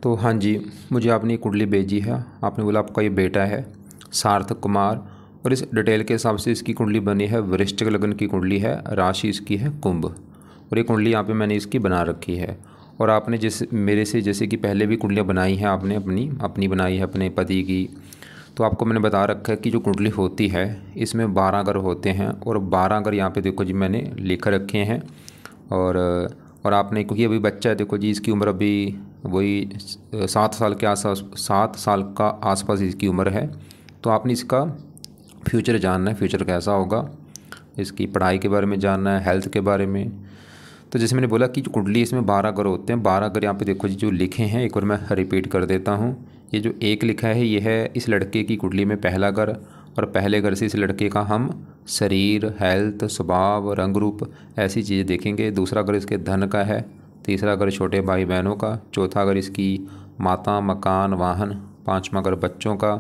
तो हाँ जी, मुझे आपने ये कुंडली भेजी है। आपने बोला आपका ये बेटा है सार्थक कुमार, और इस डिटेल के हिसाब से इसकी कुंडली बनी है, वृश्चिक लगन की कुंडली है, राशि इसकी है कुंभ, और ये कुंडली यहाँ पे मैंने इसकी बना रखी है। और आपने जैसे मेरे से जैसे कि पहले भी कुंडलियाँ बनाई हैं, आपने अपनी अपनी बनाई है अपने पति की, तो आपको मैंने बता रखा है कि जो कुंडली होती है इसमें 12 ग्रह होते हैं, और 12 ग्रह यहाँ पे देखो जी मैंने लिख रखे हैं। और और आपने, क्योंकि अभी बच्चा है, देखो जी इसकी उम्र अभी वही 7 साल के आसपास, 7 साल का आसपास इसकी उम्र है। तो आपने इसका फ्यूचर जानना है, फ्यूचर कैसा होगा, इसकी पढ़ाई के बारे में जानना है, हेल्थ के बारे में। तो जैसे मैंने बोला कि जो कुंडली इसमें 12 ग्रह होते हैं, 12 ग्रह यहाँ पे देखो जी जो लिखे हैं, एक बार मैं रिपीट कर देता हूँ। ये जो एक लिखा है ये है इस लड़के की कुंडली में पहला ग्रह, और पहले घर से इस लड़के का हम शरीर, हेल्थ, स्वभाव, रंग रूप ऐसी चीज़ें देखेंगे। दूसरा घर इसके धन का है, तीसरा घर छोटे भाई बहनों का, चौथा घर इसकी माता, मकान, वाहन, पांचवा घर बच्चों का,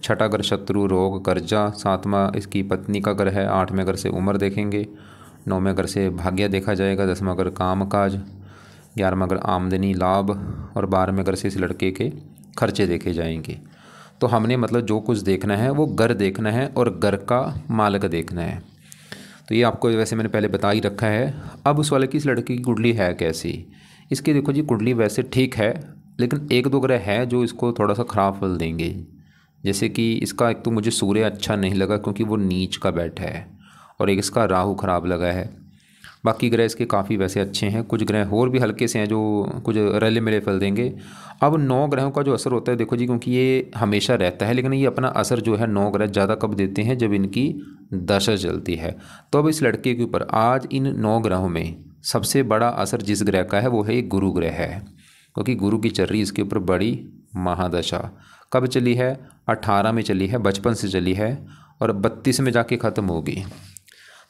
छठा घर शत्रु, रोग, कर्जा, सातवां इसकी पत्नी का घर है, आठवें घर से उम्र देखेंगे, नौवें घर से भाग्य देखा जाएगा, 10वां घर काम काज, 11वां घर आमदनी लाभ, और 12वें घर से इस लड़के के खर्चे देखे जाएंगे। तो हमने मतलब जो कुछ देखना है वो घर देखना है और घर का मालिक देखना है। तो ये आपको वैसे मैंने पहले बता ही रखा है। अब उस वाले की इस लड़की की कुंडली है कैसी, इसकी देखो जी कुंडली वैसे ठीक है, लेकिन एक दो ग्रह है जो इसको थोड़ा सा ख़राब फल देंगे। जैसे कि इसका एक तो मुझे सूर्य अच्छा नहीं लगा क्योंकि वो नीच का बैठा है, और एक इसका राहु खराब लगा है। बाकी ग्रह इसके काफ़ी वैसे अच्छे हैं, कुछ ग्रह और भी हल्के से हैं जो कुछ रले मिले फल देंगे। अब 9 ग्रहों का जो असर होता है देखो जी, क्योंकि ये हमेशा रहता है, लेकिन ये अपना असर जो है 9 ग्रह ज़्यादा कब देते हैं, जब इनकी दशा चलती है। तो अब इस लड़के के ऊपर आज इन 9 ग्रहों में सबसे बड़ा असर जिस ग्रह का है वो है गुरु ग्रह है, क्योंकि गुरु की चल रही इसके ऊपर बड़ी महादशा। कब चली है? 18 में चली है, बचपन से चली है, और 32 में जाके ख़त्म होगी।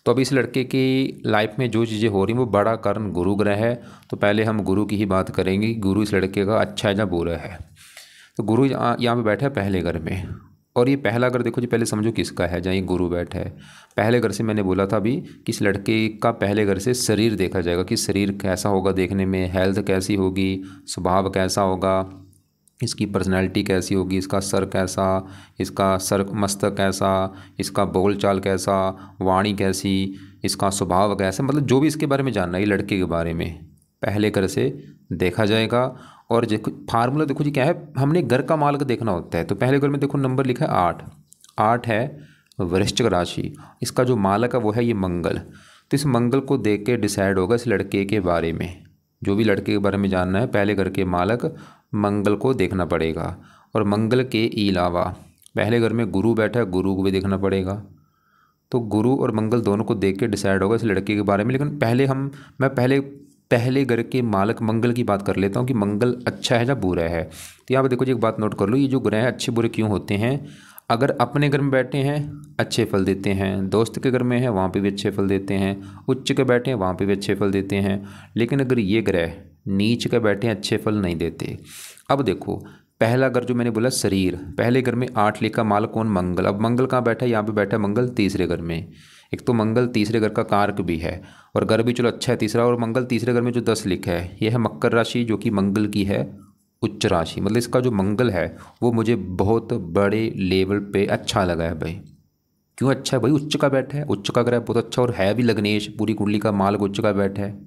तो अब इस लड़के की लाइफ में जो चीज़ें हो रही हैं वो बड़ा कारण गुरु ग्रह है। तो पहले हम गुरु की ही बात करेंगे, गुरु इस लड़के का अच्छा है या बुरा है। तो गुरु यहाँ पे बैठा है पहले घर में, और ये पहला घर देखो जी पहले समझो किसका है जहाँ ये गुरु बैठा है। पहले घर से मैंने बोला था अभी कि इस लड़के का पहले घर से शरीर देखा जाएगा कि शरीर कैसा होगा देखने में, हेल्थ कैसी होगी, स्वभाव कैसा होगा, इसकी पर्सनैलिटी कैसी होगी, इसका सर कैसा, इसका सर मस्तक कैसा, इसका बोलचाल कैसा, वाणी कैसी, इसका स्वभाव कैसा, मतलब जो भी इसके बारे में जानना है ये लड़के के बारे में पहले घर से देखा जाएगा। और देखो फार्मूला देखो जी क्या है, हमने घर का मालिक देखना होता है। तो पहले घर में देखो नंबर लिखा है 8, 8 है वृश्चिक राशि, इसका जो मालिक है वो है ये मंगल। तो इस मंगल को देख के डिसाइड होगा इस लड़के के बारे में, जो भी लड़के के बारे में जानना है पहले घर के मालिक मंगल को देखना पड़ेगा। और मंगल के अलावा पहले घर में गुरु बैठा है, गुरु को भी देखना पड़ेगा। तो गुरु और मंगल दोनों को देख के डिसाइड होगा इस लड़के के बारे में। लेकिन पहले मैं पहले घर के मालिक मंगल की बात कर लेता हूँ कि मंगल अच्छा है या बुरा है। तो यहाँ पर देखो जी एक बात नोट कर लो, ये जो ग्रह अच्छे बुरे क्यों होते हैं, अगर अपने घर में बैठे हैं अच्छे फल देते हैं, दोस्त के घर में है वहाँ पे भी अच्छे फल देते हैं, उच्च के बैठे हैं वहाँ पे भी अच्छे फल देते हैं। लेकिन अगर ये ग्रह नीच के बैठे हैं अच्छे फल नहीं देते। अब देखो पहला घर जो मैंने बोला शरीर, पहले घर में 8 लिखा माल कौन? मंगल। अब मंगल कहाँ बैठा है? यहाँ पे बैठा है मंगल तीसरे घर में। एक तो मंगल तीसरे घर का कारक भी है, और घर भी चलो अच्छा है तीसरा, और मंगल तीसरे घर में जो 10 लिखा है यह है मकर राशि, जो कि मंगल की है उच्च राशि। मतलब इसका जो मंगल है वो मुझे बहुत बड़े लेवल पे अच्छा लगा है भाई। क्यों अच्छा है भाई? उच्च का बैठा है, उच्च का ग्रह बहुत अच्छा, और है भी लग्नेश, पूरी कुंडली का मालिक उच्च का बैठा है,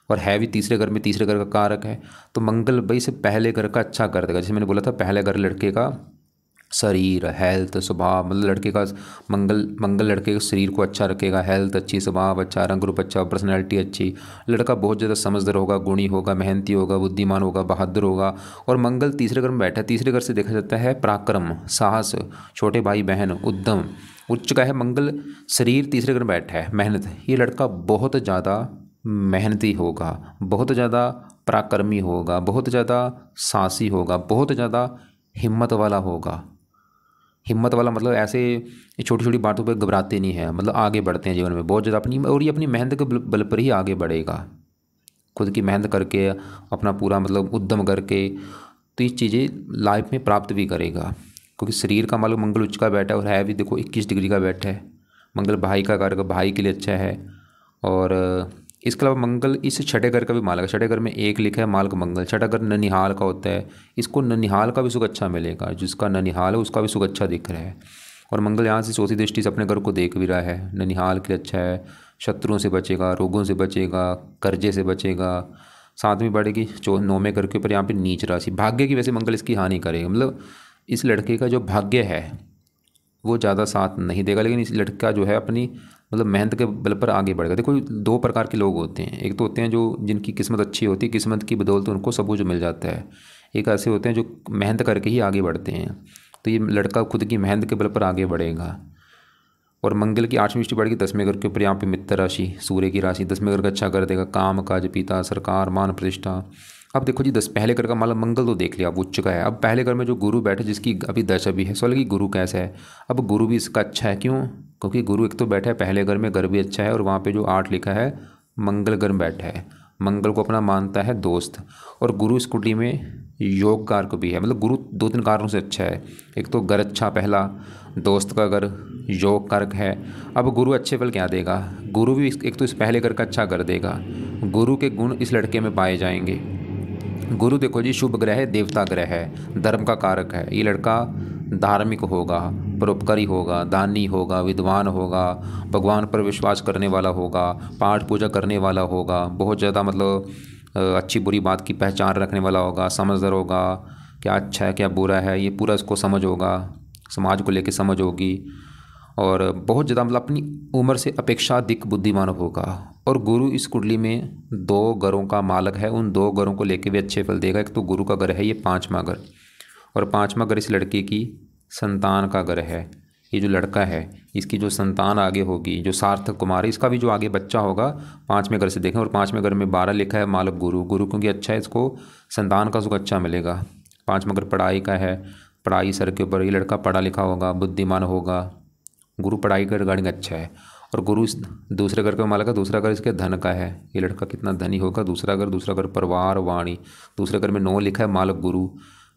और है भी तीसरे घर में, तीसरे घर का कारक है। तो मंगल भाई से पहले घर का अच्छा कर देगा। जैसे मैंने बोला था पहले घर लड़के का शरीर, हेल्थ, स्वभाव, मतलब लड़के का मंगल लड़के के शरीर को अच्छा रखेगा, हेल्थ अच्छी, स्वभाव अच्छा, रंग रूप अच्छा, पर्सनैलिटी अच्छी। लड़का बहुत ज़्यादा समझदार होगा, गुणी होगा, मेहनती होगा, बुद्धिमान होगा, बहादुर होगा। और मंगल तीसरे घर में बैठा है, तीसरे घर से देखा जाता है पराक्रम, साहस, छोटे भाई बहन, उद्यम। उच्च का है मंगल, शरीर तीसरे घर में बैठा है, मेहनत। ये लड़का बहुत ज़्यादा मेहनती होगा, बहुत ज़्यादा पराक्रमी होगा, बहुत ज़्यादा साहसी होगा, बहुत ज़्यादा हिम्मत वाला होगा। हिम्मत वाला मतलब ऐसे छोटी छोटी बातों पे घबराते नहीं है, मतलब आगे बढ़ते हैं जीवन में बहुत ज़्यादा अपनी, और ये अपनी मेहनत के बल पर ही आगे बढ़ेगा, खुद की मेहनत करके अपना पूरा मतलब उद्यम करके। तो ये चीज़ें लाइफ में प्राप्त भी करेगा, क्योंकि शरीर का मालिक मंगल उच्च का बैठा है, और है भी देखो 21 डिग्री का बैठा है। मंगल भाई का कारक, भाई के लिए अच्छा है। और इसके अलावा मंगल इस छठे घर का भी मालक है। छठे घर में एक लिखा है मालक मंगल। छठा घर ननिहाल का होता है, इसको ननिहाल का भी सुख अच्छा मिलेगा। जिसका ननिहाल है उसका भी सुख अच्छा दिख रहा है। और मंगल यहाँ से चौथी दृष्टि से अपने घर को देख भी रहा है। ननिहाल के लिए अच्छा है, शत्रुओं से बचेगा, रोगों से बचेगा, कर्जे से बचेगा। सातवीं बढ़ेगी नौवें घर के ऊपर यहाँ पे नीच राशि। भाग्य की वैसे मंगल इसकी हानि करेगा, मतलब इस लड़के का जो भाग्य है वो ज़्यादा साथ नहीं देगा, लेकिन इस लड़का जो है अपनी मतलब मेहनत के बल पर आगे बढ़ेगा। देखो दो प्रकार के लोग होते हैं, एक तो होते हैं जो जिनकी किस्मत अच्छी होती है, किस्मत की बदौलत उनको सब कुछ मिल जाता है। एक ऐसे होते हैं जो मेहनत करके ही आगे बढ़ते हैं। तो ये लड़का खुद की मेहनत के बल पर आगे बढ़ेगा। और मंगल की आठवीं दृष्टि पड़ेगी 10वें घर के ऊपर, यहाँ पे मित्र राशि, सूर्य की राशि 10वें घर का अच्छा कर देगा। काम काज, पिता, सरकार, मान प्रतिष्ठा। अब देखो जी पहले घर का माला मंगल तो देख लिया, अब उच्च का है। अब पहले घर में जो गुरु बैठे जिसकी अभी दशा भी है, सवाल कि गुरु कैसा है। अब गुरु भी इसका अच्छा है, क्यों? क्योंकि गुरु एक तो बैठा है पहले घर में, घर भी अच्छा है, और वहाँ पे जो 8 लिखा है मंगल घर में बैठा है। मंगल को अपना मानता है दोस्त। और गुरु इस कुंडली में योग कारक भी है, मतलब गुरु 2-3 कारणों से अच्छा है। एक तो घर अच्छा, पहला दोस्त का घर, योग कारक है। अब गुरु अच्छे फल क्या देगा? गुरु भी एक तो इस पहले घर का अच्छा कर देगा। गुरु के गुण इस लड़के में पाए जाएंगे। गुरु देखो जी शुभ ग्रह है, देवता ग्रह है, धर्म का कारक है। ये लड़का धार्मिक होगा, परोपकारी होगा, दानी होगा, विद्वान होगा, भगवान पर विश्वास करने वाला होगा, पाठ पूजा करने वाला होगा, बहुत ज़्यादा मतलब अच्छी बुरी बात की पहचान रखने वाला होगा, समझदार होगा, क्या अच्छा है क्या बुरा है ये पूरा इसको समझ होगा, समाज को लेकर समझ होगी। और बहुत ज़्यादा मतलब अपनी उम्र से अपेक्षाधिक बुद्धिमान होगा। और गुरु इस कुंडली में 2 घरों का मालक है, उन 2 घरों को लेके भी अच्छे फल देगा। एक तो गुरु का घर है ये 5वां घर, और 5वां घर इस लड़के की संतान का घर है। ये जो लड़का है इसकी जो संतान आगे होगी, जो सार्थक कुमार है, इसका भी जो आगे बच्चा होगा 5वें घर से देखें। और 5वें घर में 12 लिखा है मालक गुरु। गुरु क्योंकि अच्छा है, इसको संतान का सुख अच्छा मिलेगा। 5वां घर पढ़ाई का है, पढ़ाई सर के ऊपर, ये लड़का पढ़ा लिखा होगा, बुद्धिमान होगा। गुरु पढ़ाई का रिगार्डिंग अच्छा है। और गुरु इस दूसरे घर का मालक है, दूसरा घर इसके धन का है। ये लड़का कितना धनी होगा। दूसरा घर परिवार, वाणी। दूसरे घर में 9 लिखा है मालक गुरु।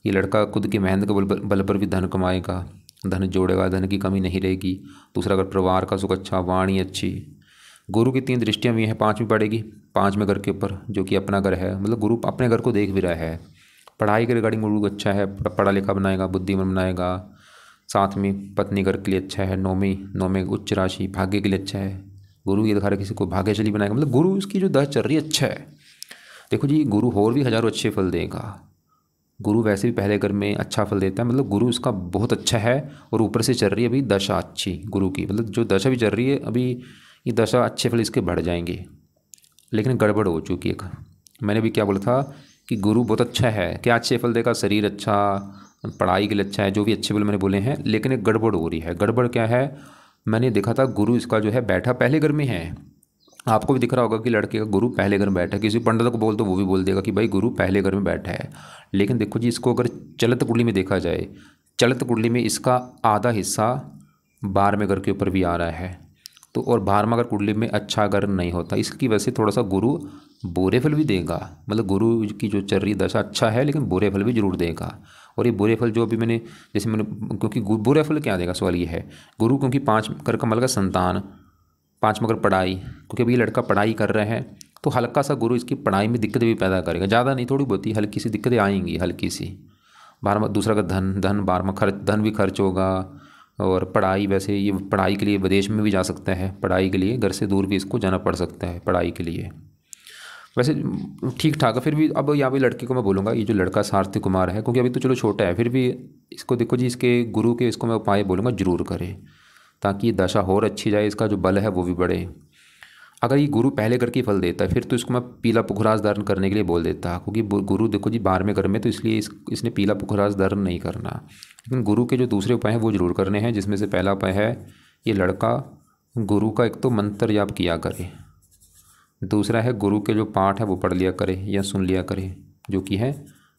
ये लड़का खुद की मेहनत के बल पर भी धन कमाएगा, धन जोड़ेगा, धन की कमी नहीं रहेगी। दूसरा घर परिवार का सुख अच्छा, वाणी अच्छी। गुरु की 3 दृष्टियाँ भी हैं, 5वीं पड़ेगी 5वें घर के ऊपर जो कि अपना घर है, मतलब गुरु अपने घर को देख भी रहा है। पढ़ाई के रिगार्डिंग गुरु अच्छा है, पढ़ा लिखा बनाएगा, बुद्धिमान बनाएगा। साथ में पत्नी घर के लिए अच्छा है, नौवें उच्च राशि, भाग्य के लिए अच्छा है। गुरु ये दिखा रहा है किसी को भाग्यशाली बनाएगा, मतलब गुरु उसकी जो दशा चल रही है अच्छा है। देखो जी गुरु और भी हज़ारों अच्छे फल देगा। गुरु वैसे भी पहले घर में अच्छा फल देता है, मतलब गुरु उसका बहुत अच्छा है। और ऊपर से चल रही है अभी दशा अच्छी गुरु की, मतलब जो दशा भी चल रही है अभी, ये दशा अच्छे फल इसके बढ़ जाएंगे। लेकिन गड़बड़ हो चुकी है। मैंने भी क्या बोला था कि गुरु बहुत अच्छा है, क्या अच्छे फल देगा? शरीर अच्छा, पढ़ाई के लिए अच्छा है, जो भी अच्छे फल मैंने बोले हैं। लेकिन एक गड़बड़ हो रही है। गड़बड़ क्या है? मैंने देखा था गुरु इसका जो है बैठा पहले घर में है। आपको भी दिख रहा होगा कि लड़के का गुरु पहले घर में बैठा है। किसी पंडित को बोल तो वो भी बोल देगा कि भाई गुरु पहले घर में बैठा है। लेकिन देखो जी इसको अगर चलित कुंडली में देखा जाए, चलित कुंडली में इसका आधा हिस्सा 12वें घर के ऊपर भी आ रहा है। तो और 12वां घर कुंडली में अच्छा घर नहीं होता, इसकी वजह से थोड़ा सा गुरु बुरे फल भी देगा। मतलब गुरु की जो चल रही दशा अच्छा है, लेकिन बुरे फल भी जरूर देगा। और ये बुरे फल जो अभी मैंने क्योंकि बुरे फल क्या देगा, सवाल ये है। गुरु क्योंकि 5 घर का मतलब संतान, 5वां घर पढ़ाई, क्योंकि अभी लड़का पढ़ाई कर रहा है तो हल्का सा गुरु इसकी पढ़ाई में दिक्कत भी पैदा करेगा। ज़्यादा नहीं, थोड़ी बहुत ही हल्की सी दिक्कतें आएंगी, हल्की सी। 12वां दूसरा का धन 12वां खर्च, धन भी खर्च होगा। और पढ़ाई, वैसे ये पढ़ाई के लिए विदेश में भी जा सकता है, पढ़ाई के लिए घर से दूर भी इसको जाना पड़ सकता है पढ़ाई के लिए। वैसे ठीक ठाक है। फिर भी अब यहाँ पे लड़के को मैं बोलूँगा, ये जो लड़का सार्थक कुमार है, क्योंकि अभी तो चलो छोटा है, फिर भी इसको देखो जी इसके गुरु के इसको मैं उपाय बोलूँगा जरूर करे, ताकि दशा और अच्छी जाए, इसका जो बल है वो भी बढ़े। अगर ये गुरु पहले घर की फल देता है फिर तो इसको मैं पीला पुखराज धारण करने के लिए बोल देता, क्योंकि गुरु देखो जी 12वें घर में, तो इसलिए इसने पीला पुखराज धारण नहीं करना। लेकिन गुरु के जो दूसरे उपाय हैं वो जरूर करने हैं, जिसमें से पहला उपाय है ये लड़का गुरु का एक तो मंत्र जाप किया करे। दूसरा है गुरु के जो पाठ है वो पढ़ लिया करे या सुन लिया करे, जो कि है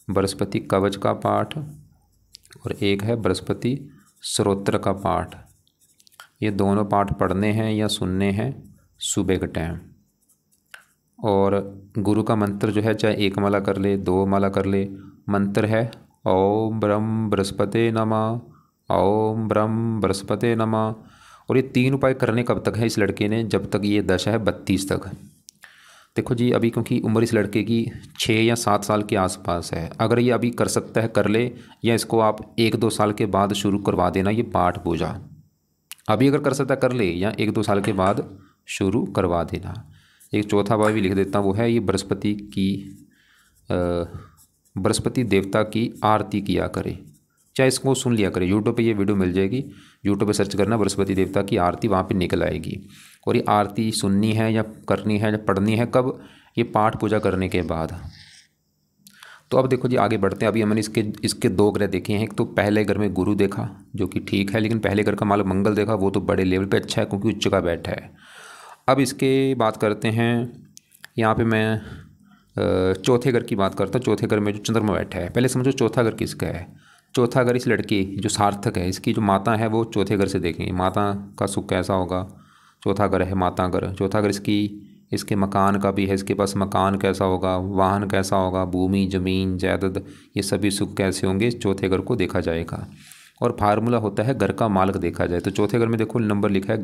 बृहस्पति कवच का पाठ, और एक है बृहस्पति स्तोत्र का पाठ। ये दोनों पाठ पढ़ने हैं या सुनने हैं सुबह के टाइम। और गुरु का मंत्र जो है चाहे 1 माला कर ले, 2 माला कर ले। मंत्र है ओम ब्रह्म बृहस्पते नमः, ओम ब्रह्म बृहस्पते नमः। और ये 3 उपाय करने कब तक है इस लड़के ने? जब तक ये दशा है 32 तक। देखो जी, अभी क्योंकि उम्र इस लड़के की 6 या 7 साल के आसपास है, अगर ये अभी कर सकता है कर ले, या इसको आप 1-2 साल के बाद शुरू करवा देना ये पाठ पूजा। अभी अगर कर सकता है कर ले, या 1-2 साल के बाद शुरू करवा देना। एक चौथा भाव भी लिख देता हूँ, वो है ये बृहस्पति की बृहस्पति देवता की आरती किया करे, चाहे इसको सुन लिया करे। यूट्यूब पे ये वीडियो मिल जाएगी, यूट्यूब पे सर्च करना बृहस्पति देवता की आरती, वहाँ पे निकल आएगी। और ये आरती सुननी है या करनी है या पढ़नी है कब? ये पाठ पूजा करने के बाद। तो अब देखो जी, आगे बढ़ते हैं। अभी हमने इसके 2 ग्रह देखे हैं। एक तो पहले घर में गुरु देखा जो कि ठीक है, लेकिन पहले घर का मालिक मंगल देखा, वो तो बड़े लेवल पे अच्छा है क्योंकि उच्च का बैठा है। अब इसके बात करते हैं, यहाँ पे मैं चौथे घर की बात करता हूँ। चौथे घर में जो चंद्रमा बैठा है, पहले समझो चौथा घर किसका है। चौथा घर इस लड़की जो सार्थक है, इसकी जो माता है वो चौथे घर से देखेंगे, माता का सुख कैसा होगा। चौथा घर है माता घर। चौथा घर इसके मकान का भी है, इसके पास मकान कैसा होगा, वाहन कैसा होगा, भूमि जमीन जायदाद, ये सभी सुख कैसे होंगे, इस चौथे घर को देखा जाएगा। और फार्मूला होता है घर का मालिक देखा जाए तो चौथे घर में देखो नंबर लिखा है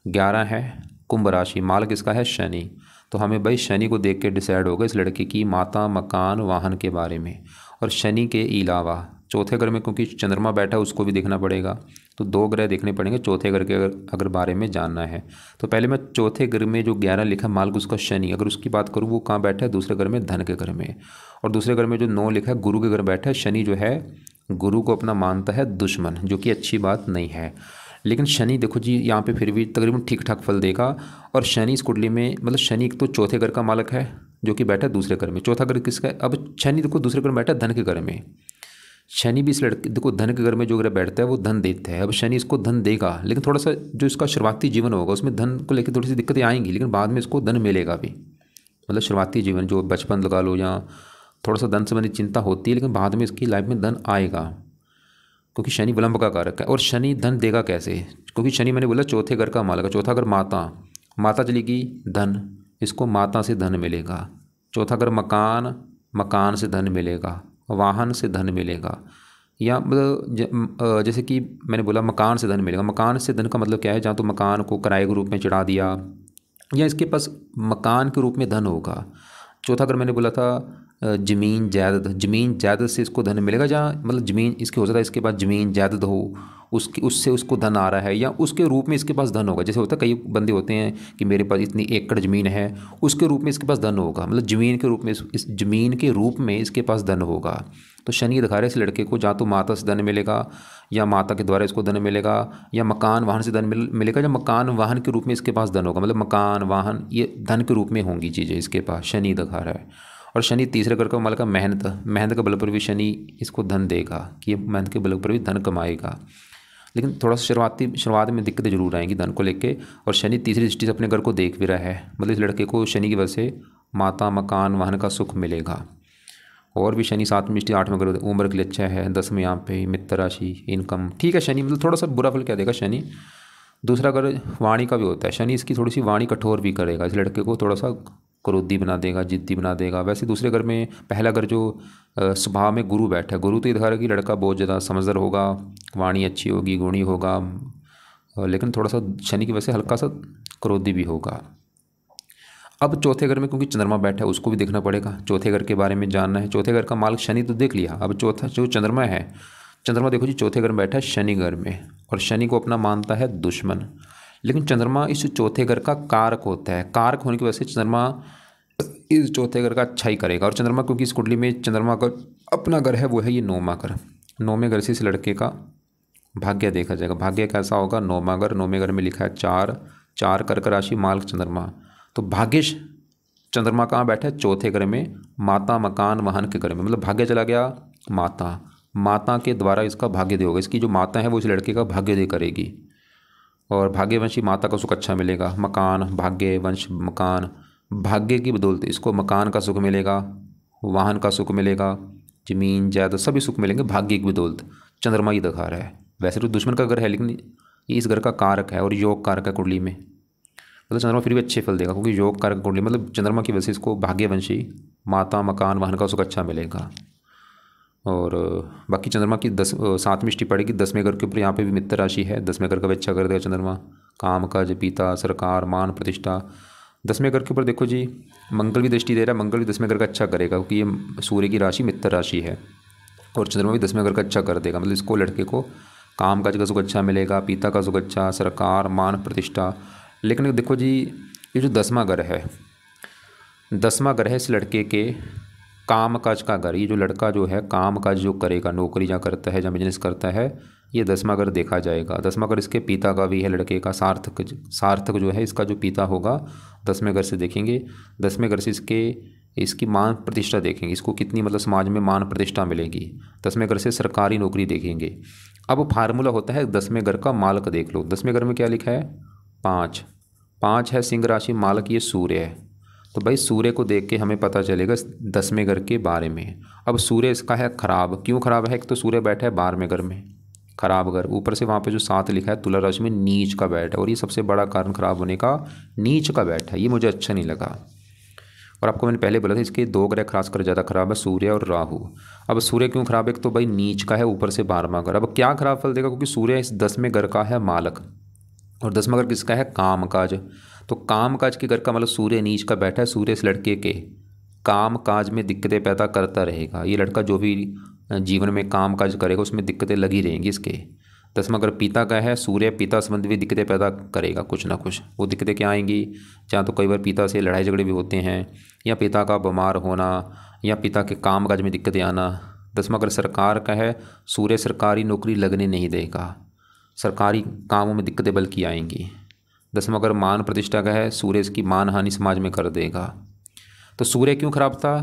11 है कुंभ राशि, मालिक इसका है शनि। तो हमें भाई शनि को देख के डिसाइड होगा इस लड़के की माता मकान वाहन के बारे में। और शनि के अलावा चौथे घर में क्योंकि चंद्रमा बैठा है उसको भी देखना पड़ेगा, तो 2 ग्रह देखने पड़ेंगे चौथे घर के अगर बारे में जानना है। तो पहले मैं चौथे घर में जो 11 लिखा मालिक उसका शनि, अगर उसकी बात करूँ वो कहाँ बैठा है, दूसरे घर में धन के घर में। और दूसरे घर में जो 9 लिखा है गुरु के घर बैठा है। शनि जो है गुरु को अपना मानता है दुश्मन, जो कि अच्छी बात नहीं है। लेकिन शनि देखो जी यहाँ पे फिर भी तकरीबन ठीक ठाक फल देगा। और शनि इस कुंडली में मतलब शनि एक तो चौथे घर का मालिक है जो कि बैठा है दूसरे घर में। चौथा घर किसका है? अब शनि देखो दूसरे घर में बैठा है धन के घर में। शनि भी इस लड़के देखो धन के घर में जो ग्रह बैठता है वो धन देता है। अब शनि इसको धन देगा, लेकिन थोड़ा सा जो इसका शुरुआती जीवन होगा उसमें धन को लेकर थोड़ी सी दिक्कतें आएंगी, लेकिन बाद में इसको धन मिलेगा भी। मतलब शुरुआती जीवन जो बचपन लगा लो, या थोड़ा सा धन संबंधी चिंता होती है, लेकिन बाद में इसकी लाइफ में धन आएगा क्योंकि शनि विलंब का कारक है। और शनि धन देगा कैसे? क्योंकि शनि मैंने बोला चौथे घर का मालिक है। चौथा घर माता चलेगी धन, इसको माता से धन मिलेगा। चौथा घर मकान से धन मिलेगा, वाहन से धन मिलेगा। या मतलब जैसे कि मैंने बोला मकान से धन मिलेगा। मकान से धन का मतलब क्या है? जहाँ तो मकान को किराए के रूप में चढ़ा दिया, या इसके पास मकान के रूप में धन होगा। चौथा अगर मैंने बोला था ज़मीन जायदाद से इसको धन मिलेगा। जहाँ मतलब ज़मीन इसकी हो सकता है इसके पास ज़मीन जायदाद हो, उससे उसको धन आ रहा है, या उसके रूप में इसके पास धन होगा। जैसे होता है कई बंदे होते हैं कि मेरे पास इतनी एकड़ ज़मीन है, उसके रूप में इसके पास धन होगा। मतलब ज़मीन के रूप में इस ज़मीन के रूप में इसके पास धन होगा। तो शनि दिखा रहे हैं इस लड़के को, जहाँ तो माता से धन मिलेगा, या माता के द्वारा इसको धन मिलेगा, या मकान वाहन से धन मिलेगा, या मकान वाहन के रूप में इसके पास धन होगा। मतलब मकान वाहन ये धन के रूप में होंगी चीज़ें इसके पास, शनि दिखा रहा है। और शनि तीसरे घर का मालिक का मेहनत के बल पर भी शनि इसको धन देगा कि ये मेहनत के बल पर भी धन कमाएगा। लेकिन थोड़ा सा शुरुआत में दिक्कतें जरूर आएंगी धन को लेके। और शनि तीसरी दृष्टि से अपने घर को देख भी रहा है, मतलब इस लड़के को शनि की वजह से माता मकान वाहन का सुख मिलेगा। और भी शनि 7वीं दृष्टि 8वें घर उम्र के लिए अच्छा है। 10वें यहाँ पे मित्र राशि इनकम ठीक है। शनि मतलब थोड़ा सा बुरा फल क्या देगा शनि। दूसरा घर वाणी का भी होता है, शनि इसकी थोड़ी सी वाणी कठोर भी करेगा, इस लड़के को थोड़ा सा क्रोधी बना देगा, जिद्दी बना देगा। वैसे दूसरे घर में पहला घर जो स्वभाव में गुरु बैठा है, गुरु तो ये दिखा रहा है कि लड़का बहुत ज़्यादा समझदार होगा, वाणी अच्छी होगी, गुणी होगा, लेकिन थोड़ा सा शनि की वजह से हल्का सा क्रोधी भी होगा। अब चौथे घर में क्योंकि चंद्रमा बैठा है उसको भी देखना पड़ेगा, चौथे घर के बारे में जानना है। चौथे घर का मालिक शनि तो देख लिया, अब चौथा जो चंद्रमा है, चंद्रमा देखो जी चौथे घर में बैठा है शनि घर में, और शनि को अपना मानता है दुश्मन। लेकिन चंद्रमा इस चौथे घर का कारक होता है, कारक होने की वजह से चंद्रमा इस चौथे घर का अच्छा ही करेगा। और चंद्रमा क्योंकि इस कुंडली में चंद्रमा का अपना घर है वो है ये 9वां घर। 9वें घर से इस लड़के का भाग्य देखा जाएगा। भाग्य कैसा होगा? 9वां घर। 9वें घर में लिखा है 4 कर्क राशि मालिक चंद्रमा। तो भाग्यश चंद्रमा कहाँ बैठा है? चौथे घर में, माता मकान वाहन के घर में। मतलब भाग्य चला गया माता के द्वारा इसका भाग्य दे होगा। इसकी जो माता है वो इस लड़के का भाग्य दे करेगी, और भाग्यवंशी माता का सुख अच्छा मिलेगा। मकान भाग्य वंश मकान, भाग्य की बदौलत इसको मकान का सुख मिलेगा, वाहन का सुख मिलेगा, जमीन जायदाद सभी सुख मिलेंगे भाग्य की बदौलत। चंद्रमा ही दिखा रहा है। वैसे तो दुश्मन का घर है, लेकिन ये इस घर का कारक है और योग कारक है कुंडली में। मतलब चंद्रमा फिर भी अच्छे फल देगा क्योंकि योग कारक कुंडली, मतलब चंद्रमा की वजह से इसको भाग्यवंशी माता मकान वाहन का सुख अच्छा मिलेगा। और बाकी चंद्रमा की 7वीं दृष्टि पड़ेगी 10वें घर के ऊपर। यहाँ पे भी मित्र राशि है, 10वें घर का भी अच्छा कर देगा चंद्रमा। काम काज पिता सरकार मान प्रतिष्ठा 10वें घर के ऊपर देखो जी मंगल भी दृष्टि दे रहा है। मंगल भी 10वें घर का अच्छा करेगा क्योंकि ये सूर्य की राशि मित्र राशि है, और चंद्रमा भी 10वें घर का अच्छा कर देगा। मतलब इसको लड़के को काम काज का सुख अच्छा मिलेगा, पिता का सुख अच्छा, सरकार, मान प्रतिष्ठा। लेकिन देखो जी ये जो 10वां घर है, 10वां घर है इस लड़के के काम काज का घर। ये जो लड़का जो है काम काज जो करेगा, नौकरी जहाँ करता है, जहाँ बिजनेस करता है, ये 10वां घर देखा जाएगा। 10वां घर इसके पिता का भी है, लड़के का सार्थक। सार्थक जो है इसका जो पिता होगा 10वें घर से देखेंगे। 10वें घर से इसकी मान प्रतिष्ठा देखेंगे, इसको कितनी मतलब समाज में मान प्रतिष्ठा मिलेगी। 10वें घर से सरकारी नौकरी देखेंगे। अब फार्मूला होता है 10वें घर का मालक देख लो। 10वें घर में क्या लिखा है? 5। 5 है सिंह राशि, मालक ये सूर्य है। तो भाई सूर्य को देख के हमें पता चलेगा 10वें घर के बारे में। अब सूर्य इसका है खराब। क्यों खराब है? एक तो सूर्य बैठा है 12वें घर में, खराब घर। ऊपर से वहाँ पे जो 7 लिखा है तुला राशि में नीच का बैठ है, और ये सबसे बड़ा कारण खराब होने का नीच का बैठ है। ये मुझे अच्छा नहीं लगा। और आपको मैंने पहले बोला था इसके 2 ग्रह खासकर ज़्यादा खराब है, सूर्य और राहु। अब सूर्य क्यों खराब है? एक तो भाई नीच का है, ऊपर से 12वां घर। अब क्या खराब फल देगा? क्योंकि सूर्य इस 10वें घर का है मालक, और 10वां घर किसका है? काम काज। तो काम काज के घर का मतलब सूर्य नीच का बैठा है। सूर्य इस लड़के के काम काज में दिक्कतें पैदा करता रहेगा। ये लड़का जो भी जीवन में काम काज करेगा उसमें दिक्कतें लगी रहेंगी इसके। 10वां घर पिता का है, सूर्य पिता संबंधी भी दिक्कतें पैदा करेगा कुछ ना कुछ। वो दिक्कतें क्या आएंगी? जहाँ तो कई बार पिता से लड़ाई झगड़े भी होते हैं, या पिता का बीमार होना, या पिता के काम काज में दिक्कतें आना। 10वां घर सरकार का है, सूर्य सरकारी नौकरी लगने नहीं देगा, सरकारी कामों में दिक्कतें बल्कि आएंगी। 10वां घर मान प्रतिष्ठा का है, सूर्य इसकी मान हानि समाज में कर देगा। तो सूर्य क्यों खराब था?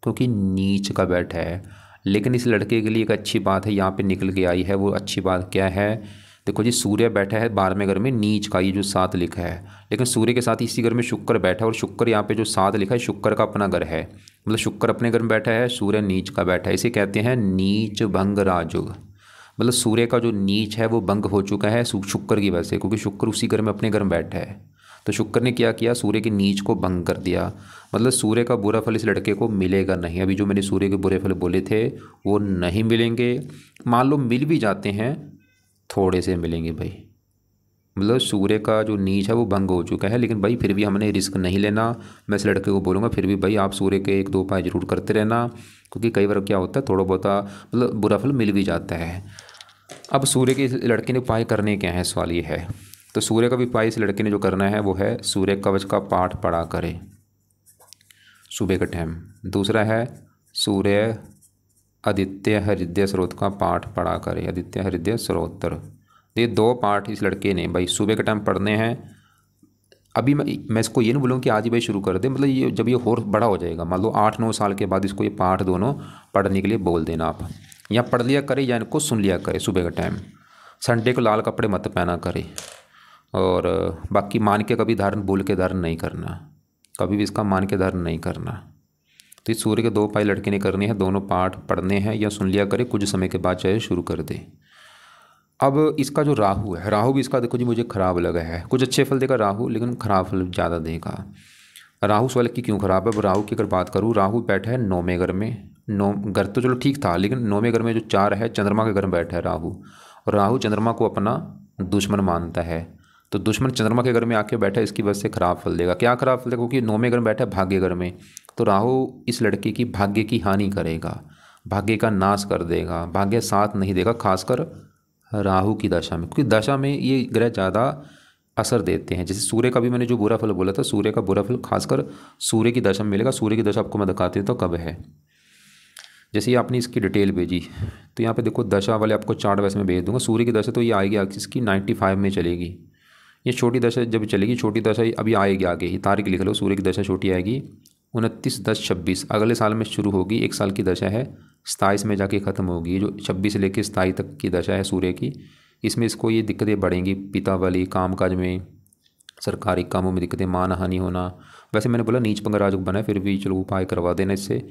क्योंकि नीच का बैठा है। लेकिन इस लड़के के लिए एक अच्छी बात है यहाँ पे निकल के आई है। वो अच्छी बात क्या है? देखो जी सूर्य बैठा है 12वें घर में नीच का, ये जो 7 लिखा है। लेकिन सूर्य के साथ इसी घर में शुक्र बैठा है, और शुक्र यहाँ पे जो 7 लिखा है शुक्र का अपना घर है। मतलब शुक्र अपने घर में बैठा है, सूर्य नीच का बैठा है। इसे कहते हैं नीच भंग राजयोग। मतलब सूर्य का जो नीच है वो भंग हो चुका है शुक्र की वजह से, क्योंकि शुक्र उसी घर में अपने घर में बैठा है। तो शुक्र ने क्या किया? सूर्य के नीच को भंग कर दिया। मतलब सूर्य का बुरा फल इस लड़के को मिलेगा नहीं। अभी जो मैंने सूर्य के बुरे फल बोले थे वो नहीं मिलेंगे। मान लो मिल भी जाते हैं, थोड़े से मिलेंगे भाई। मतलब सूर्य का जो नीच है वो भंग हो चुका है। लेकिन भाई फिर भी हमने रिस्क नहीं लेना। मैं इस लड़के को बोलूँगा फिर भी भाई आप सूर्य के 1-2 उपाय जरूर करते रहना, क्योंकि कई बार क्या होता है थोड़ा बहुत मतलब बुरा फल मिल भी जाता है। अब सूर्य के इस लड़के ने उपाय करने क्या है, सवाल ये है। तो सूर्य का भी उपाय इस लड़के ने जो करना है वो है सूर्य कवच का पाठ पढ़ा करे सुबह के टाइम। दूसरा है सूर्य आदित्य हृदय स्रोत का पाठ पढ़ा करे, आदित्य हृदय स्रोत्र। ये 2 पाठ इस लड़के ने भाई सुबह के टाइम पढ़ने हैं। अभी मैं इसको ये नहीं बोलूँ कि आज ही भाई शुरू कर दे। मतलब ये जब ये और बड़ा हो जाएगा, मान लो 8-9 साल के बाद इसको ये पाठ दोनों पढ़ने के लिए बोल देना आप। या पढ़ लिया करे या इनको सुन लिया करे सुबह के टाइम। संडे को लाल कपड़े मत पहना करे, और बाकी मान के कभी धारण बोल के धारण नहीं करना, कभी भी इसका मान के धारण नहीं करना। तो इस सूर्य के 2 उपाय लड़के ने करने हैं, दोनों पाठ पढ़ने हैं या सुन लिया करे, कुछ समय के बाद चाहे शुरू कर दे। अब इसका जो राहु है, राहु भी इसका देखो जी मुझे खराब लगा है। कुछ अच्छे फल देगा राहु, लेकिन खराब फल ज़्यादा देगा। राहु सवाल की क्यों खराब है? अब राहु की अगर बात करूँ, राहु बैठा है 9वें घर में। 9 घर तो चलो ठीक था, लेकिन 9वें घर में जो 4 है चंद्रमा के घर में बैठा है राहु, और राहु चंद्रमा को अपना दुश्मन मानता है। तो दुश्मन चंद्रमा के घर में आके बैठा है, इसकी वजह से खराब फल देगा। क्या खराब फल देगा? क्योंकि 9वें घर में बैठा है भाग्य घर में। तो राहु इस लड़के की भाग्य की हानि करेगा, भाग्य का नाश कर देगा, भाग्य साथ नहीं देगा, खासकर राहु की दशा में। क्योंकि दशा में ये ग्रह ज़्यादा असर देते हैं। जैसे सूर्य का भी मैंने जो बुरा फल बोला था, सूर्य का बुरा फल खासकर सूर्य की दशा में मिलेगा। सूर्य की दशा आपको मैं दिखाती हूँ तो कब है। जैसे ये आपने इसकी डिटेल भेजी, तो यहाँ पे देखो दशा वाले आपको चार्ट वैसे मैं भेज दूंगा। सूर्य की दशा तो ये आएगी इसकी 95 में चलेगी। ये छोटी दशा जब चलेगी, छोटी दशा अभी आएगी आगे ही, तारीख लिख लो। सूर्य की दशा छोटी आएगी 29-10-26, अगले साल में शुरू होगी। 1 साल की दशा है, 27 में जाके ख़त्म होगी। ये जो 26 से लेकर 27 तक की दशा है सूर्य की, इसमें इसको ये दिक्कतें बढ़ेंगी, पिता वाली, कामकाज में, सरकारी कामों में दिक्कतें, मान हानि होना। वैसे मैंने बोला नीच पंगा राजयोग बना है, फिर भी चलो उपाय करवा देना इससे।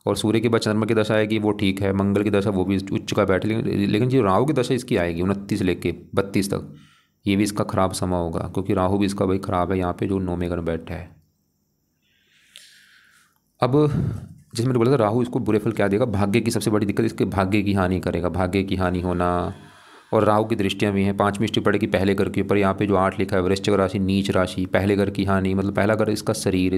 और सूर्य के बाद चंद्रमा की दशा आएगी, वो ठीक है। मंगल की दशा वो भी उच्च का बैठ, लेकिन जो राहु की दशा इसकी आएगी 29 लेके 32 तक, ये भी इसका खराब समय होगा, क्योंकि राहु भी इसका भाई खराब है यहाँ पे जो 9वें घर में बैठा है। अब जैसे मैंने बोला था राहु इसको बुरे फल क्या देगा? भाग्य की सबसे बड़ी दिक्कत, इसके भाग्य की हानि करेगा। भाग्य की हानि होना, और राहु की दृष्टियाँ भी हैं। 5वीं दृष्टि पड़ेगी पहले घर के ऊपर। यहाँ पे जो 8 लिखा है वृश्चिक राशि नीच राशि, पहले घर की हानि, मतलब पहला घर इसका शरीर,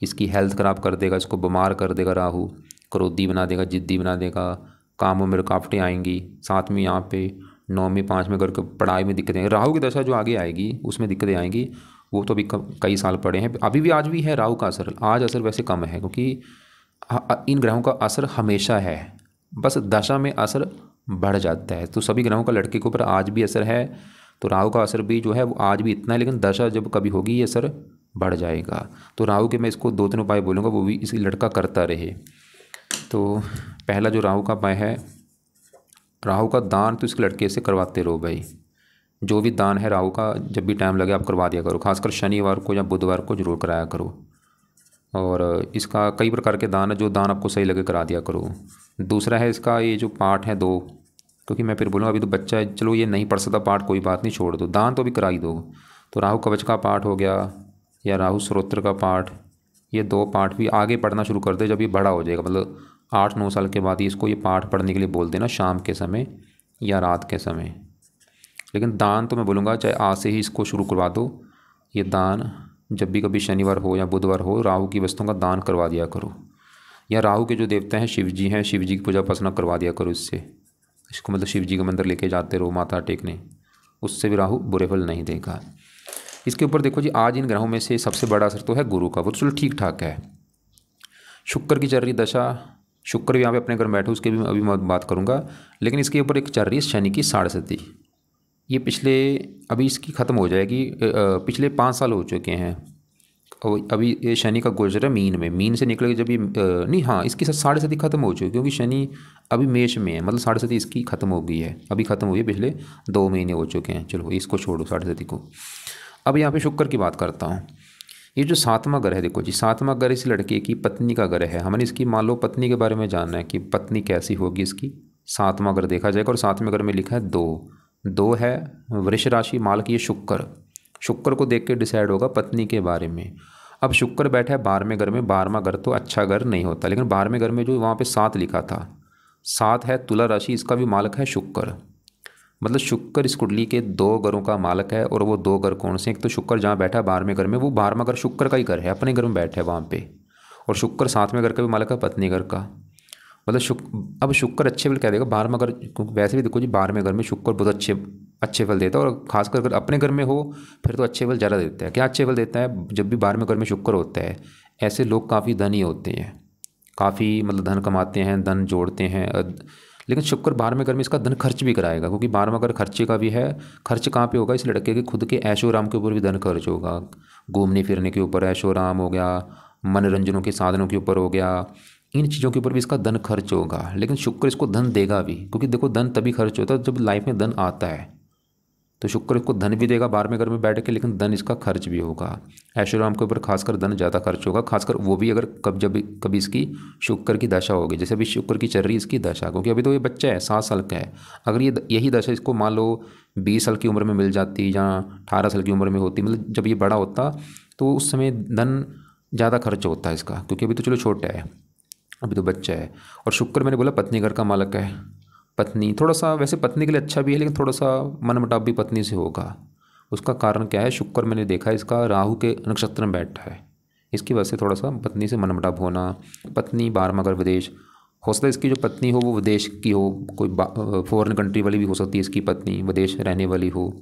इसकी हेल्थ खराब कर देगा, इसको बीमार कर देगा राहु, क्रोधी बना देगा, जिद्दी बना देगा, कामों में रुकावटें आएंगी। 7वीं यहाँ पे 9वीं 5वें घर के पढ़ाई में दिक्कतें आएंगी। राहु की दशा जो आगे आएगी उसमें दिक्कतें आएंगी, वो तो अभी कई साल पड़े हैं। अभी भी आज भी है राहु का असर, आज असर वैसे कम है क्योंकि इन ग्रहों का असर हमेशा है, बस दशा में असर बढ़ जाता है। तो सभी ग्रहों का लड़के के ऊपर आज भी असर है, तो राहु का असर भी जो है वो आज भी इतना है, लेकिन दशा जब कभी होगी ये असर बढ़ जाएगा। तो राहु के मैं इसको 2-3 उपाय बोलूँगा, वो भी इसी लड़का करता रहे। तो पहला जो राहु का उपाय है, राहु का दान तो इसके लड़के से करवाते रहो भाई। जो भी दान है राहु का जब भी टाइम लगे आप करवा दिया करो, खासकर शनिवार को या बुधवार को जरूर कराया करो। और इसका कई प्रकार के दान है, जो दान आपको सही लगे करा दिया करो। दूसरा है इसका ये जो पाठ है 2, क्योंकि मैं फिर बोलूँगा अभी तो बच्चा है, चलो ये नहीं पढ़ सकता पाठ, कोई बात नहीं, छोड़ दो, दान तो अभी करा ही दो। तो राहु कवच का पाठ हो गया या राहु स्तोत्र का पाठ, ये 2 पाठ भी आगे पढ़ना शुरू कर दे जब ये बड़ा हो जाएगा, मतलब 8-9 साल के बाद ही इसको ये पाठ पढ़ने के लिए बोल देना, शाम के समय या रात के समय। लेकिन दान तो मैं बोलूँगा चाहे आज से ही इसको शुरू करवा दो, ये दान जब भी कभी शनिवार हो या बुधवार हो राहु की वस्तुओं का दान करवा दिया करो। या राहु के जो देवता हैं शिव जी हैं, शिव जी की पूजा उपासना करवा दिया करो इससे। इसको मतलब शिव जी का मंदिर लेके जाते रहो माथा टेकने, उससे भी राहु बुरे फल नहीं देगा। इसके ऊपर देखो जी, आज इन ग्रहों में से सबसे बड़ा असर तो है गुरु का, वो तो चलो ठीक ठाक है। शुक्र की चल रही दशा, शुक्र भी यहाँ पे अपने घर बैठे, उसके भी अभी मैं बात करूँगा। लेकिन इसके ऊपर एक चल रही है शनि की 7.5, ये अभी इसकी ख़त्म हो जाएगी। पिछले 5 साल हो चुके हैं और अभी ये शनि का गोचर है मीन से निकल के जब ये नहीं, हाँ इसकी 7.5 ख़त्म हो चुकी है, क्योंकि शनि अभी मेष में है, मतलब 7.5 इसकी ख़त्म हो गई है, अभी ख़त्म हुई है, पिछले 2 महीने हो चुके हैं। चलो इसको छोड़ो 7.5 को। अब यहाँ पे शुक्र की बात करता हूँ। ये जो 7वां घर है, देखो जी 7वां घर इस लड़के की पत्नी का घर है। हमने इसकी मान लो पत्नी के बारे में जानना है कि पत्नी कैसी होगी इसकी, 7वां घर देखा जाएगा। और 7वें घर में लिखा है 2 है वृष राशि, मालक ये शुक्र को देख के डिसाइड होगा पत्नी के बारे में। अब शुक्र बैठा है 12वें घर में, 12वां घर तो अच्छा घर नहीं होता, लेकिन 12वें घर में जो वहाँ पे 7 लिखा था, 7 है तुला राशि, इसका भी मालक है शुक्र। मतलब शुक्र इस कुंडली के 2 घरों का मालक है। और वो 2 घर कौन से, एक तो शुक्र जहाँ बैठा है 12वें घर में, वो 12वां घर शुक्र का ही घर है, अपने घर में बैठा है वहाँ पे। और शुक्र 7वें घर का भी मालक है, पत्नी घर का। मतलब अब शुक्र अच्छे फल क्या देगा 12वां घर, क्योंकि वैसे भी देखो जी 12वें घर में शुक्र बहुत अच्छे फल देता है। और खासकर अगर अपने घर में हो फिर तो अच्छे फल ज़्यादा देता है। क्या अच्छे फल देता है, जब भी 12वें घर में शुक्र होता है ऐसे लोग काफ़ी धनी होते हैं, काफ़ी मतलब धन कमाते हैं, धन जोड़ते हैं। लेकिन शुक्र 12वें घर में इसका धन खर्च भी कराएगा, क्योंकि 12वां घर खर्चे का भी है। खर्च कहाँ पे होगा, इस लड़के के खुद के ऐशो आराम के ऊपर भी धन खर्च होगा, घूमने फिरने के ऊपर ऐशो आराम हो गया, मनोरंजनों के साधनों के ऊपर हो गया, इन चीज़ों के ऊपर भी इसका धन खर्च होगा। लेकिन शुक्र इसको धन देगा भी, क्योंकि देखो धन तभी खर्च होता है जब लाइफ में धन आता है। तो शुक्र इसको धन भी देगा 12वें घर में बैठ के, लेकिन धन इसका खर्च भी होगा। ऐशोराम के ऊपर खासकर धन ज़्यादा खर्च होगा, खासकर वो भी अगर कभी इसकी शुक्र की दशा होगी। जैसे अभी शुक्र की चल रही है इसकी दशा, क्योंकि अभी तो ये बच्चा है 7 साल का है। अगर यही दशा इसको मान लो 20 साल की उम्र में मिल जाती या 18 साल की उम्र में होती, मतलब जब ये बड़ा होता, तो उस समय धन ज़्यादा खर्च होता है इसका, क्योंकि अभी तो चलो छोटा है, अभी तो बच्चा है। और शुक्र मैंने बोला पत्नी घर का मालक है। पत्नी थोड़ा सा वैसे पत्नी के लिए अच्छा भी है, लेकिन थोड़ा सा मनमुटाव भी पत्नी से होगा। उसका कारण क्या है, शुक्र मैंने देखा है इसका राहु के नक्षत्र में बैठा है, इसकी वजह से थोड़ा सा पत्नी से मनमुटाव होना। पत्नी 12वां घर विदेश हो सकता है, इसकी जो पत्नी हो वो विदेश की हो, कोई फॉरेन कंट्री वाली भी हो सकती है इसकी पत्नी, विदेश रहने वाली हो,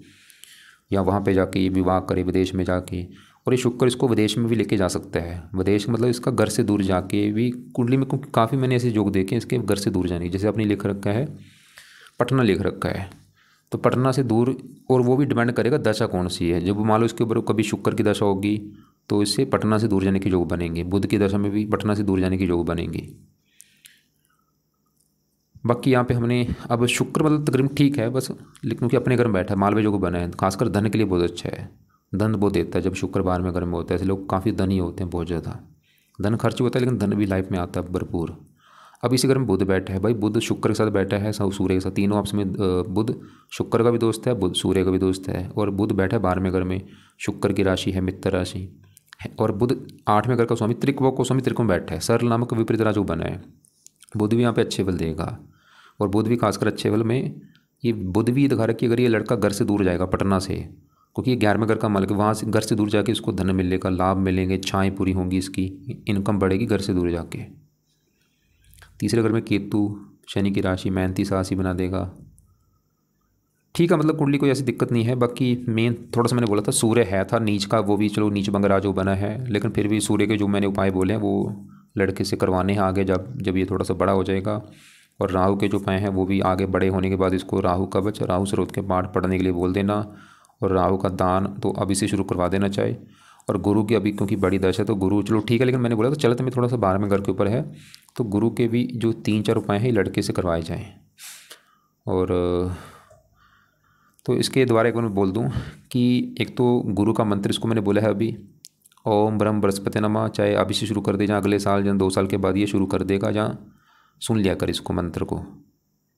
या वहाँ पे जाके ये विवाह करे विदेश में जाके। और ये शुक्र इसको विदेश में भी लेके जा सकता है। विदेश मतलब इसका घर से दूर जाके भी कुंडली में, क्योंकि काफ़ी मैंने ऐसे योग देखे इसके घर से दूर जाने की। जैसे आपने लिख रखा है पटना लिख रखा है, तो पटना से दूर, और वो भी डिपेंड करेगा दशा कौन सी है। जब मान लो इसके ऊपर कभी शुक्र की दशा होगी तो इससे पटना से दूर जाने के योग बनेंगे। बुध की दशा में भी पटना से दूर जाने के योग बनेंगे। बाकी यहाँ पे हमने अब शुक्र मतलब तकरीबन ठीक है बस, लेकिन क्योंकि अपने घर में बैठा है, मालवे योग बना है, खासकर धन के लिए बहुत अच्छा है। धन वो देता है जब शुक्र 12वें घर में होता है। ऐसे लोग काफ़ी धनी होते हैं, बहुत ज़्यादा धन खर्च होता है, लेकिन धन भी लाइफ में आता है भरपूर। अब इसी घर में बुध बैठा है भाई, बुध शुक्र के साथ बैठा है, सूर्य के साथ, तीनों आपस में बुध शुक्र का भी दोस्त है, बुध सूर्य का भी दोस्त है। और बुध बैठा है 12वें घर में, शुक्र की राशि है मित्र राशि, और बुध 8वें घर का स्वामी त्रिकोण को स्वामी त्रिकोण बैठा है, सरल नामक विपरीत राजयोग बना है। बुध भी यहाँ पे अच्छे फल देगा, और बुध भी खासकर अच्छे फल में ये बुध भी दिखा रहा है कि अगर ये लड़का घर से दूर जाएगा पटना से, क्योंकि ये 11वें घर का मालिक, वहाँ से घर से दूर जाके इसको धन मिलेगा, लाभ मिलेंगे, इच्छाएँ पूरी होंगी, इसकी इनकम बढ़ेगी घर से दूर जाके। तीसरे घर में केतु शनि की राशि, मेहनती साहसी बना देगा। ठीक है, मतलब कुंडली कोई ऐसी दिक्कत नहीं है। बाकी मेन थोड़ा सा मैंने बोला था सूर्य है था नीच का, वो भी चलो नीच बंगरा जो बना है, लेकिन फिर भी सूर्य के जो मैंने उपाय बोले हैं वो लड़के से करवाने हैं आगे, जब ये थोड़ा सा बड़ा हो जाएगा। और राहु के जो उपाय हैं वो भी आगे बड़े होने के बाद इसको राहु कवच, राहु स्रोत के पाठ पढ़ने के लिए बोल देना। और राहु का दान तो अभी से शुरू करवा देना चाहिए। और गुरु की अभी क्योंकि बड़ी दशा है तो गुरु चलो ठीक है, लेकिन मैंने बोला तो चलते में थोड़ा सा 12वें घर के ऊपर है, तो गुरु के भी जो 3-4 उपाय हैं ये लड़के से करवाए जाएँ। और तो इसके द्वारा एक बार मैं बोल दूं कि एक तो गुरु का मंत्र इसको मैंने बोला है अभी, ओम ब्रह्म बृहस्पति नमः, चाहे अभी से शुरू कर दे, जहाँ अगले साल जहाँ 2 साल के बाद ये शुरू कर देगा, जहाँ सुन लिया कर इसको मंत्र को।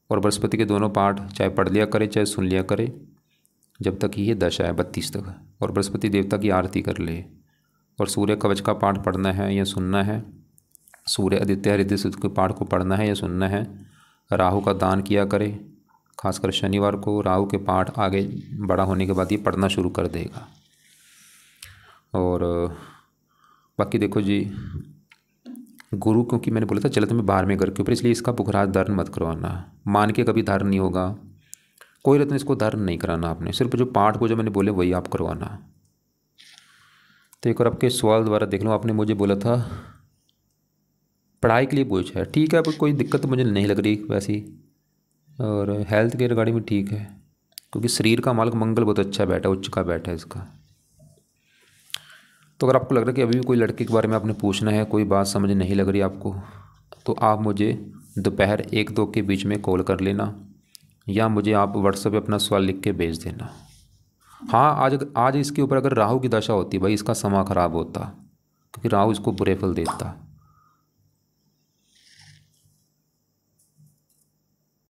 और बृहस्पति के दोनों पाठ चाहे पढ़ लिया करे चाहे सुन लिया करे, जब तक ये दशा है 32 तक। और बृहस्पति देवता की आरती कर ले। और सूर्य कवच का पाठ पढ़ना है या सुनना है, सूर्य आदित्य हृदय सूक्त के पाठ को पढ़ना है या सुनना है। राहु का दान किया करे, खासकर शनिवार को राहु के पाठ आगे बड़ा होने के बाद ये पढ़ना शुरू कर देगा। और बाकी देखो जी, गुरु क्योंकि मैंने बोला था चलते में 12वें घर के ऊपर, इसलिए इसका पुखराज धारण मत करवाना, मान के कभी धारण नहीं होगा, कोई रत्न इसको धारण नहीं कराना आपने, सिर्फ जो पाठ को जो मैंने बोले वही आप करवाना। तो एक और आपके सवाल द्वारा देख लो, आपने मुझे बोला था पढ़ाई के लिए पूछा है, ठीक है, अब कोई दिक्कत मुझे नहीं लग रही वैसी। और हेल्थ के रिगार्डिंग भी ठीक है, क्योंकि शरीर का मालिक मंगल बहुत अच्छा बैठा है, उच्च का बैठा है इसका। तो अगर आपको लग रहा है कि अभी भी कोई लड़के के बारे में आपने पूछना है, कोई बात समझ नहीं लग रही आपको, तो आप मुझे दोपहर 1-2 के बीच में कॉल कर लेना, या मुझे आप व्हाट्सएप पे अपना सवाल लिख के भेज देना। हाँ, आज इसके ऊपर अगर राहु की दशा होती भाई, इसका समा खराब होता, क्योंकि राहु इसको बुरे फल देता।